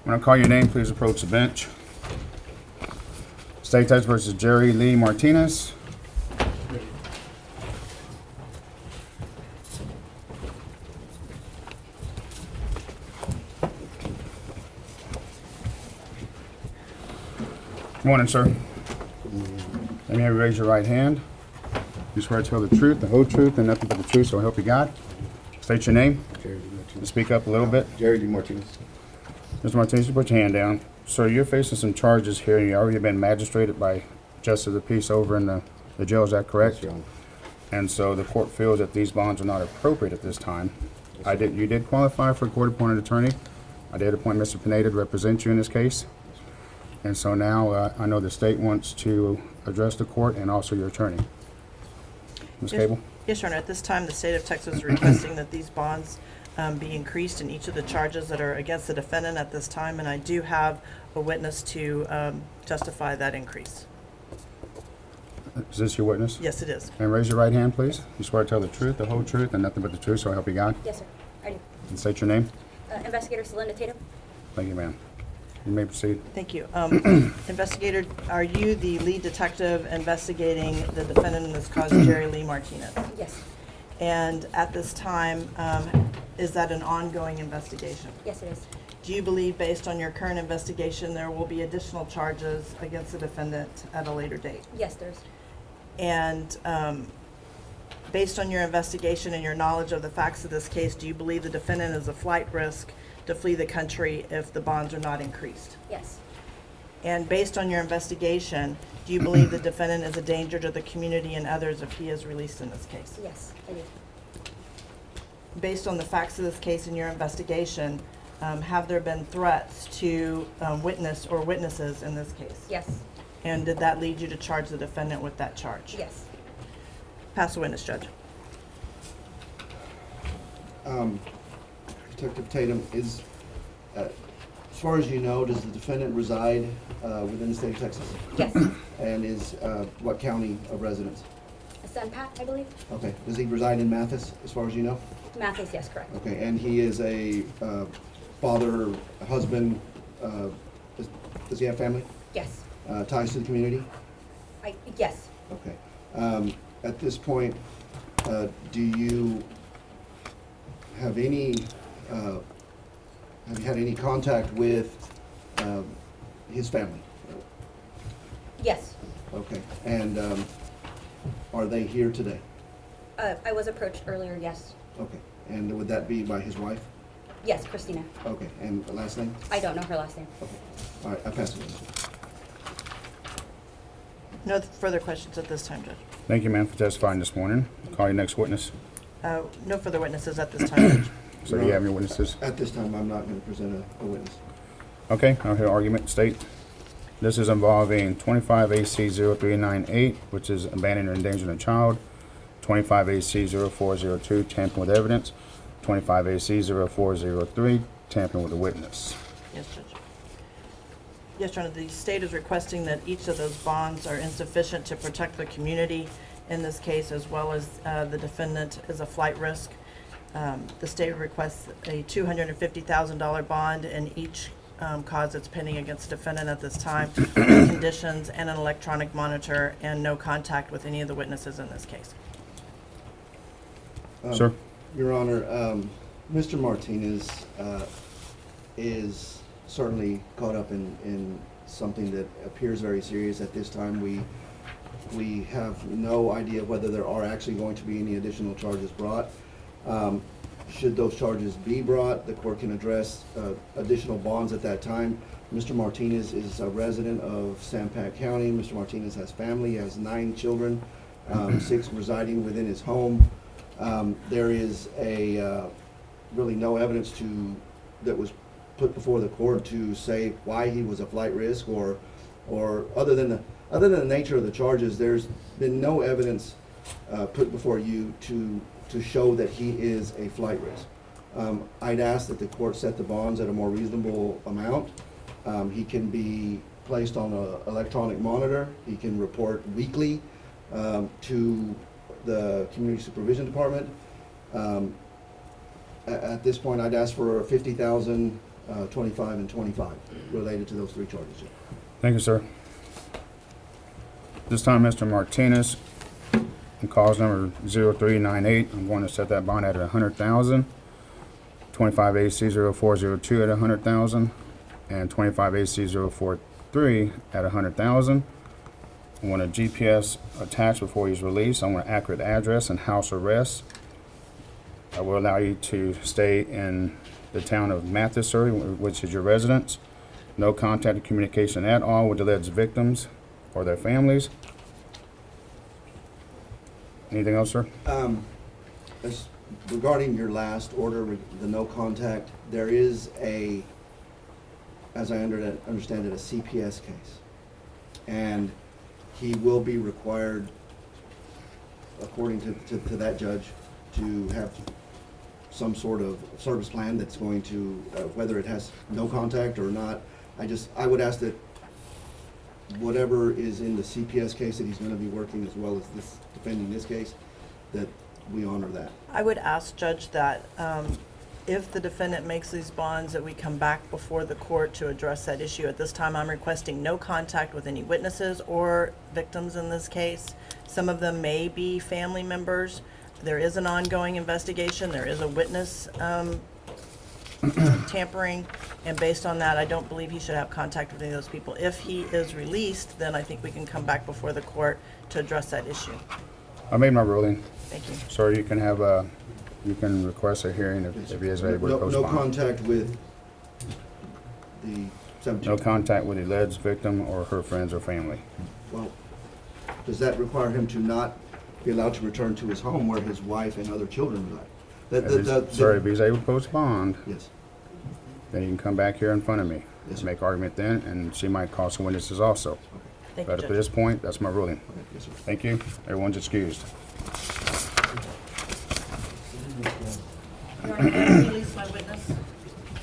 When I call your name, please approach the bench. State Texas versus Jerry Lee Martinez. Good morning, sir. Let me have you raise your right hand. You swear to tell the truth, the whole truth, and nothing but the truth, so help you God. State your name. Jerry Lee Martinez. Speak up a little bit. Jerry Lee Martinez. Mr. Martinez, you put your hand down. Sir, you're facing some charges here. You've already been magistrated by Justice of the Peace over in the jail. Is that correct? Yes, Your Honor. And so the court feels that these bonds are not appropriate at this time. Yes, You did qualify for a court-appointed attorney. I did appoint Mr. Pineda to represent you in this case. And so now I know the state wants to address the court and also your attorney. Ms. Cable? Yes, Your Honor. At this time, the state of Texas is requesting that these bonds be increased in each of the charges that are against the defendant at this time, and I do have a witness to justify that increase. Is this your witness? Yes, it is. And raise your right hand, please. You swear to tell the truth, the whole truth, and nothing but the truth, so help you God. Yes, sir. I do. And state your name. Investigator Celinda Tatum. Thank you, ma'am. You may proceed. Thank you. Investigator, are you the lead detective investigating the defendant in this cause, Jerry Lee Martinez? Yes. And at this time, is that an ongoing investigation? Yes, it is. Do you believe, based on your current investigation, there will be additional charges against the defendant at a later date? Yes, there is. And based on your investigation and your knowledge of the facts of this case, do you believe the defendant is a flight risk to flee the country if the bonds are not increased? Yes. And based on your investigation, do you believe the defendant is a danger to the community and others if he is released in this case? Yes, I do. Based on the facts of this case and your investigation, have there been threats to witnesses in this case? Yes. And did that lead you to charge the defendant with that charge? Yes. Pass the witness, Judge. Detective Tatum, as far as you know, does the defendant reside within the state of Texas? Yes. And is what county of residence? San Pat, I believe. Okay. Does he reside in Mathis, as far as you know? Mathis, yes, correct. Okay. And he is a father, a husband. Does he have family? Yes. Ties to the community? Yes. Okay. At this point, do you have any, have you had any contact with his family? Yes. Okay. And are they here today? I was approached earlier, yes. Okay. And would that be by his wife? Yes, Christina. Okay. And the last name? I don't know her last name. Okay. All right. I pass it on. No further questions at this time, Judge. Thank you, ma'am, for testifying this morning. Call your next witness. No further witnesses at this time, Judge. So do you have your witnesses? At this time, I'm not going to present a witness. Okay, I'll hear argument. State. This is involving 25 AC 0398, which is abandoning or endangering a child. 25 AC 0402, tampering with evidence. 25 AC 0403, tampering with a witness. Yes, Judge. Yes, Your Honor, the state is requesting that each of those bonds are insufficient to protect the community in this case, as well as the defendant is a flight risk. The state requests a $250,000 bond in each cause that's pending against the defendant at this time, conditions and an electronic monitor, and no contact with any of the witnesses in this case. Sir? Your Honor, Mr. Martinez is certainly caught up in something that appears very serious at this time. We have no idea whether there are actually going to be any additional charges brought. Should those charges be brought, the court can address additional bonds at that time. Mr. Martinez is a resident of San Pat County. Mr. Martinez has family, he has 9 children, 6 residing within his home. There is really no evidence that was put before the court to say why he was a flight risk, or other than the nature of the charges. There's been no evidence put before you to show that he is a flight risk. I'd ask that the court set the bonds at a more reasonable amount. He can be placed on an electronic monitor. He can report weekly to the Community Supervision Department. At this point, I'd ask for a $50,000 25 and 25 related to those three charges. Thank you, sir. This time, Mr. Martinez, in cause number 0398, I'm going to set that bond at 100,000, 25 AC 0402 at 100,000, and 25 AC 043 at 100,000. I want a GPS attached before he's released. I want an accurate address and house arrest. I will allow you to stay in the town of Mathis, sir, which is your residence. No contact or communication at all with the alleged victims or their families. Anything else, sir? As regarding your last order, the no contact, there is a, as I understand it, a CPS case. And he will be required, according to that judge, to have some sort of service plan that's going to, whether it has no contact or not. I would ask that whatever is in the CPS case that he's going to be working as well as this, defending this case, that we honor that. I would ask, Judge, that if the defendant makes these bonds, that we come back before the court to address that issue. At this time, I'm requesting no contact with any witnesses or victims in this case. Some of them may be family members. There is an ongoing investigation. There is a witness tampering, and based on that, I don't believe he should have contact with any of those people. If he is released, then I think we can come back before the court to address that issue. I made my ruling. Thank you. Sir, you can have you can request a hearing if he is able to No postpone. contact with the 17. No contact with the alleged victim or her friends or family. Well, does that require him to not be allowed to return to his home where his wife and other children reside? Sir, if he's able to postpone, Yes. then he can come back here in front of me. Yes, sir. Make argument then, and she might call some witnesses also. Thank you, But up to Judge. this point, that's my ruling. Okay, yes, sir. Thank you. Everyone's excused. Your Honor, can I release my witness?